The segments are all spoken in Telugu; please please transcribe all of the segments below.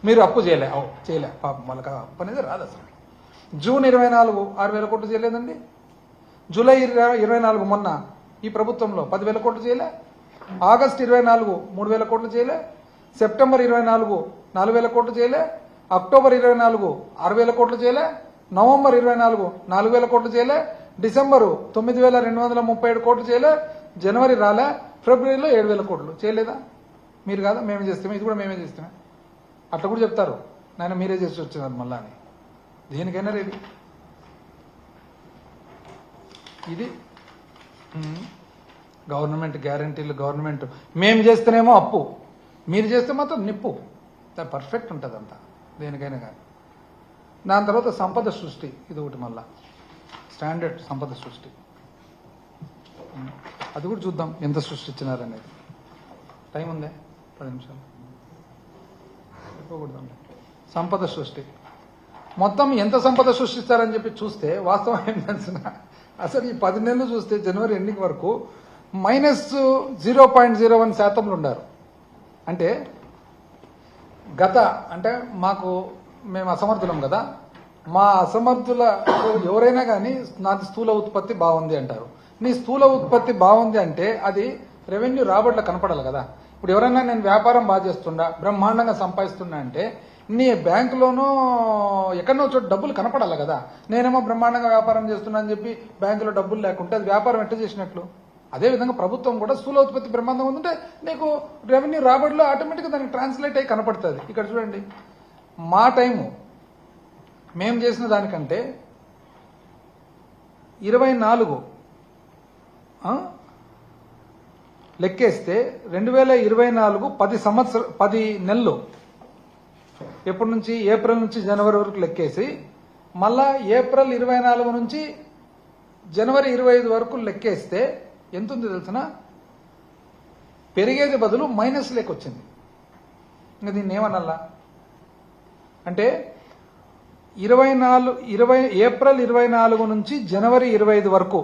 మీరు అప్పు చేయలే పాపం వాళ్ళకి అప్పు అనేది రాదు అసలు. జూన్ 24 6,000 కోట్లు చేయలేదండి. జూలై 24 మొన్న ఈ ప్రభుత్వంలో 10,000 కోట్లు చేయలే. ఆగస్టు 24 3,000 కోట్లు చేయలే. సెప్టెంబర్ 24 4,000 కోట్లు చేయలే. అక్టోబర్ 24 6,000 కోట్లు చేయలే. నవంబర్ 24 4,000 కోట్లు చేయలే. డిసెంబరు 9,237 కోట్లు చేయలే. జనవరి రాలే. ఫిబ్రవరిలో 7,000 కోట్లు చేయలేదా? మీరు కాదా? మేమే చేస్తామే, ఇది కూడా మేమే చేస్తామే. అట్లా కూడా చెప్తారు, నాయన మీరే చేసి వచ్చినారు మళ్ళా అని. దేనికైనా రెడీ. ఇది గవర్నమెంట్ గ్యారంటీలు. గవర్నమెంట్ మేము చేస్తేనేమో అప్పు, మీరు చేస్తే మాత్రం నిప్పు. పర్ఫెక్ట్ ఉంటుంది అంతా దేనికైనా కానీ. దాని తర్వాత సంపద సృష్టి, ఇది ఒకటి మళ్ళా స్టాండర్డ్ సంపద సృష్టి. అది కూడా చూద్దాం ఎంత సృష్టించినారనేది. టైం ఉందే 10 నిమిషాలు అయిపోకూడదండి. సంపద సృష్టి మొత్తం ఎంత సంపద సృష్టిస్తారని చెప్పి చూస్తే వాస్తవం ఏం తెలిసిన, అసలు ఈ 10 నెలలు చూస్తే జనవరి ఎండింగ్ వరకు -0.01% ఉన్నారు. అంటే అంటే మేము అసమర్థులం కదా, మా అసమర్థుల ఎవరైనా కానీ నాది స్థూల ఉత్పత్తి బాగుంది అంటారు. నీ స్థూల ఉత్పత్తి బాగుంది అంటే అది రెవెన్యూ రాబడిలో కనపడాలి కదా. ఇప్పుడు ఎవరైనా నేను వ్యాపారం బాగా చేస్తుండా, బ్రహ్మాండంగా సంపాదిస్తున్నా అంటే నీ బ్యాంకులోనూ ఎక్కడనో చోట డబ్బులు కనపడాలి కదా. నేనేమో బ్రహ్మాండంగా వ్యాపారం చేస్తున్నా అని చెప్పి బ్యాంకులో డబ్బులు లేకుంటే అది వ్యాపారం ఎట్లా చేసినట్లు? అదేవిధంగా ప్రభుత్వం కూడా స్థూల ఉత్పత్తి బ్రహ్మాండంగా ఉందంటే నీకు రెవెన్యూ రాబడిలో ఆటోమేటిక్గా దానికి ట్రాన్స్లేట్ అయ్యి కనపడుతుంది. ఇక్కడ చూడండి, మా టైము మేము చేసిన దానికంటే 24 లెక్కేస్తే 2024 10 నెలలు, ఎప్పటి నుంచి ఏప్రిల్ నుంచి జనవరి వరకు లెక్కేసి మళ్ళా ఏప్రిల్ 24 నుంచి జనవరి 25 వరకు లెక్కేస్తే ఎంత ఉంది తెలిసిన? పెరిగేది బదులు మైనస్ లేకొచ్చింది. ఇంకా దీన్ని ఏమనల్లా అంటే ఏప్రిల్ 24 నుంచి జనవరి 25 వరకు,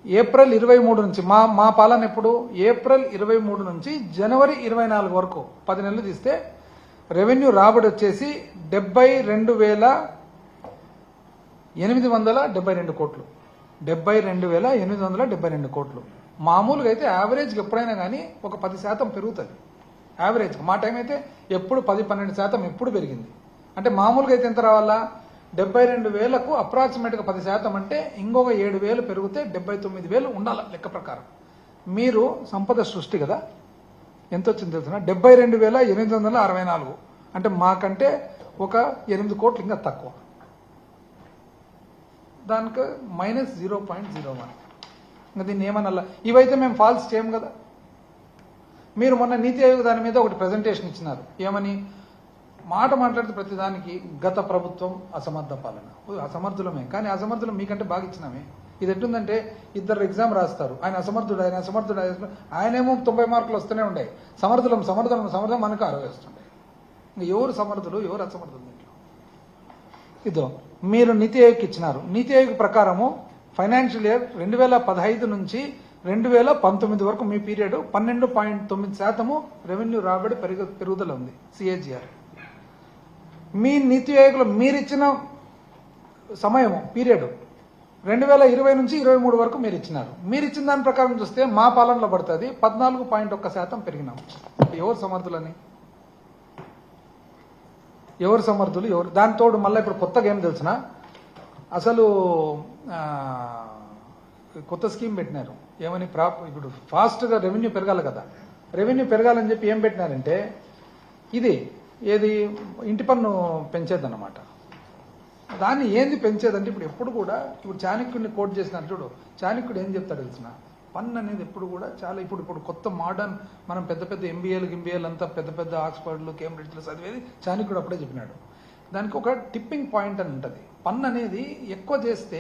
ఏప్రిల్ 23 నుంచి మా పాలన ఎప్పుడు? ఏప్రిల్ 23 నుంచి జనవరి 24 వరకు 10 నెలలు తీస్తే రెవెన్యూ రాబడి వచ్చేసి 72,872 కోట్లు. 72,872 కోట్లు. మామూలుగా అయితే యావరేజ్కి ఎప్పుడైనా కానీ ఒక 10% పెరుగుతుంది యావరేజ్గా. మా టైం అయితే ఎప్పుడు 10-12% ఎప్పుడు పెరిగింది. అంటే మామూలుగా అయితే ఎంత రావాలా? 72,000కు అప్రాక్సిమేట్గా 10% అంటే ఇంకొక 7,000 పెరిగితే 79,000 ఉండాలి లెక్క ప్రకారం. మీరు సంపద సృష్టి కదా, ఎంత వచ్చింది తెలుసిన? 72,864. అంటే మాకంటే ఒక 8 కోట్లు ఇంకా తక్కువ. దానికి -0.01. ఇంకా దీన్ని ఏమన్నా ఇవైతే మేము ఫాల్స్ చేయం కదా. మీరు మొన్న నీతి ఆయోగ్ దాని మీద ఒకటి ప్రెజెంటేషన్ ఇచ్చినారు. ఏమని? మాట్లాడితే ప్రతిదానికి గత ప్రభుత్వం అసమర్థ పాలన. అసమర్థులమే, కానీ అసమర్థులం మీకంటే బాగా ఇచ్చినామే. ఇది ఎట్టుందంటే ఇద్దరు ఎగ్జామ్ రాస్తారు, ఆయన అసమర్థుడు ఆయనేమో 90 మార్కులు వస్తూనే ఉండే. సమర్థం మనకు 60 వస్తుండే. ఇంకా ఎవరు సమర్థులు ఎవరు అసమర్థులు దీంట్లో? ఇదో మీరు నీతి ఆయోగ్కి ఇచ్చినారు. నీతి ఆయోగ్ ప్రకారము ఫైనాన్షియల్ ఇయర్ 2015 నుంచి 2019 వరకు మీ పీరియడ్ 12.9% రెవెన్యూ రాబడి పెరుగుదల ఉంది, సిఏజిఆర్. మీ నీతి ఆయోగ్లో మీరిచ్చిన సమయము పీరియడ్ 2020 నుంచి 23 వరకు మీరు ఇచ్చినారు. మీరు ఇచ్చిన దాని ప్రకారం చూస్తే మా పాలనలో పడుతుంది 14.1% పెరిగినాము. ఎవరు సమర్థులని? ఎవరు సమర్థులు ఎవరు? దానితోడు మళ్ళీ ఇప్పుడు కొత్తగా ఏం తెలిసిన, అసలు కొత్త స్కీమ్ పెట్టినారు. ఏమని? ఇప్పుడు ఫాస్ట్గా రెవెన్యూ పెరగాలి కదా. రెవెన్యూ పెరగాలని చెప్పి ఏం పెట్టినారంటే ఏది ఇంటి పన్ను పెంచేదన్నమాట. దాన్ని ఏంది పెంచేదంటే ఎప్పుడు కూడా ఇప్పుడు చాణక్యుడిని కోట్ చేసినారు చూడు. చాణక్యుడు ఏం చెప్తాడు తెలిసిన? పన్ను అనేది ఎప్పుడు కూడా చాలా ఇప్పుడు కొత్త మోడర్న్ మనం పెద్ద ఎంబీఏలు అంతా పెద్ద ఆక్స్ఫర్డ్లు కేంబ్రిడ్జ్లు చదివేది చాణక్యుడు అప్పుడే చెప్పినాడు. దానికి ఒక టిప్పింగ్ పాయింట్ అని ఉంటుంది. పన్ను అనేది ఎక్కువ చేస్తే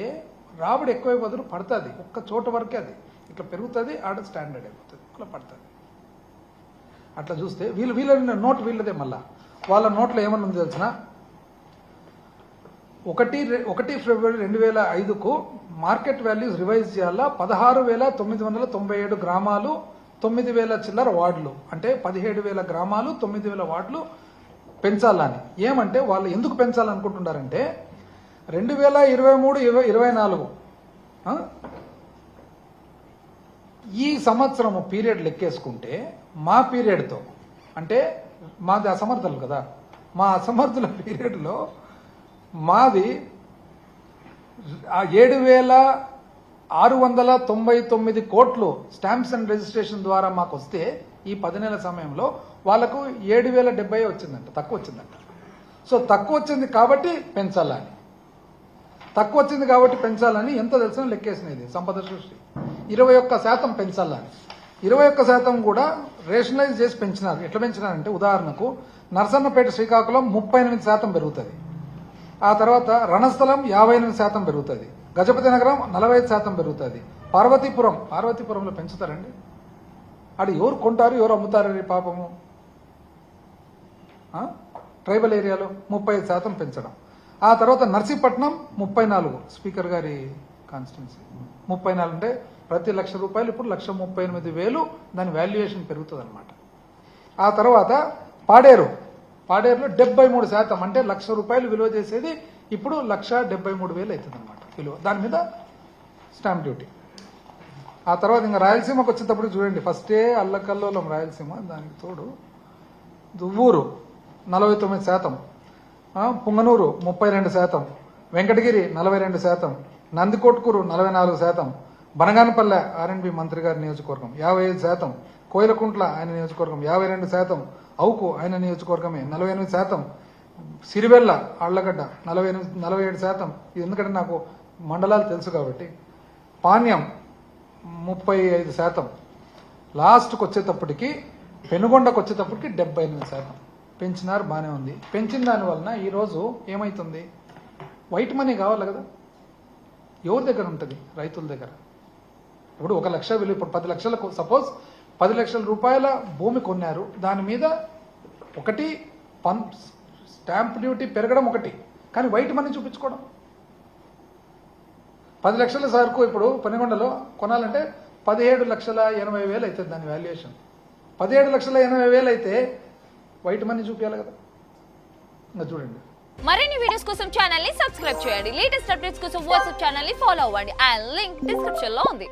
రాబడి ఎక్కువైపోతుంది, పడుతుంది. ఒక్క చోట వరకే అది ఇట్లా పెరుగుతుంది, ఆడ స్టాండర్డ్ అయిపోతుంది, ఇట్లా పడుతుంది. అట్లా చూస్తే వీళ్ళ నోట్ వీళ్ళదే. మళ్ళా వాళ్ళ నోట్లో ఏమన్నా ఉంది తెలిసిన? 1 ఫిబ్రవరి 2005కు మార్కెట్ వాల్యూస్ రివైజ్ చేయాలా. 16,997 గ్రామాలు, 9,000 చిల్లర వార్డులు, అంటే 17,000 గ్రామాలు, 9,000 వార్డులు పెంచాలని. ఏమంటే వాళ్ళు ఎందుకు పెంచాలనుకుంటున్నారంటే 2023-24 ఈ సంవత్సరము పీరియడ్ లెక్కేసుకుంటే మా పీరియడ్తో, అంటే మాది అసమర్థులు కదా, మా అసమర్థుల పీరియడ్లో మాది 7,699 కోట్లు స్టాంప్స్ అండ్ రిజిస్ట్రేషన్ ద్వారా మాకు వస్తే ఈ 10 నెలల సమయంలో వాళ్ళకు 7,070 వచ్చిందంట, తక్కువ వచ్చిందంట. సో తక్కువ వచ్చింది కాబట్టి పెంచాలని, తక్కువ వచ్చింది కాబట్టి పెంచాలని ఎంత తెలిసిన లెక్కేసినది సంపద సృష్టి 21% పెంచాలని. 21% కూడా రేషనలైజ్ చేసి పెంచినారు. ఎట్లా పెంచినారంటే ఉదాహరణకు నర్సన్నపేట శ్రీకాకుళం 38% పెరుగుతుంది, ఆ తర్వాత రణస్థలం 58% పెరుగుతుంది, గజపతి నగరం 45% పెరుగుతుంది, పార్వతీపురంలో పెంచుతారండి. అది ఎవరు కొంటారు ఎవరు అమ్ముతారు పాపము. ట్రైబల్ ఏరియాలో 35% పెంచడం. ఆ తర్వాత నర్సీపట్నం 34, స్పీకర్ గారి కాన్స్టిట్యున్సీ 34 అంటే ప్రతి ₹1,00,000 ఇప్పుడు 1,38,000 దాని వాల్యుయేషన్ పెరుగుతుంది అనమాట. ఆ తర్వాత పాడేరులో 73% అంటే ₹1,00,000 విలువ చేసేది ఇప్పుడు 1,73,000 అవుతుంది అనమాట విలువ, దాని మీద స్టాంప్ డ్యూటీ. ఆ తర్వాత ఇంకా రాయలసీమకు వచ్చేటప్పుడు చూడండి, ఫస్టే అల్లకల్లోలం రాయలసీమ, దానికి తోడు దువ్వూరు 49%, పుంగనూరు 32%, వెంకటగిరి 42%, నందికొట్కూరు 44%, బనగానపల్లె ఆర్ఎండ్బి మంత్రి గారి నియోజకవర్గం 55%, కోయిలకుంట్ల ఆయన నియోజకవర్గం 52%, అవుకు ఆయన నియోజకవర్గమే 48%, సిరివెల్ల ఆళ్లగడ్డ 47%. ఇది ఎందుకంటే నాకు మండలాలు తెలుసు కాబట్టి. పాణ్యం 35%, లాస్ట్కి వచ్చేటప్పటికి పెనుగొండకు వచ్చేటప్పటికి 78% పెంచినారు. బాగానే ఉంది. పెంచిన దాని వలన ఈరోజు ఏమవుతుంది, వైట్ మనీ కావాలి కదా, ఎవరి దగ్గర ఉంటుంది, రైతుల దగ్గర. ఇప్పుడు 1,00,000 విలువ, ఇప్పుడు 10 లక్షలకు సపోజ్ 10 లక్షల రూపాయల భూమి కొన్నారు, దాని మీద ఒకటి స్టాంప్ డ్యూటీ పెరగడం ఒకటి, కానీ వైట్ మనీ చూపించుకోవడం. 10 లక్షల సరుకు ఇప్పుడు పెనుగొండలో కొనాలంటే 17,80,000 అవుతుంది దాని వాల్యుయేషన్. 17,80,000 అయితే వైట్ మనీ చూపించాలి కదా. ఇంకా చూడండి, మరిన్ని వీడియోస్ కోసం ఛానల్ ని సబ్స్క్రైబ్ చేయండి. లేటెస్ట్ అప్డేట్స్ కోసం వాట్సాప్ ఛానల్ ని ఫాలో అవ్వండి. ఆ లింక్ డిస్క్రిప్షన్ లో ఉంది.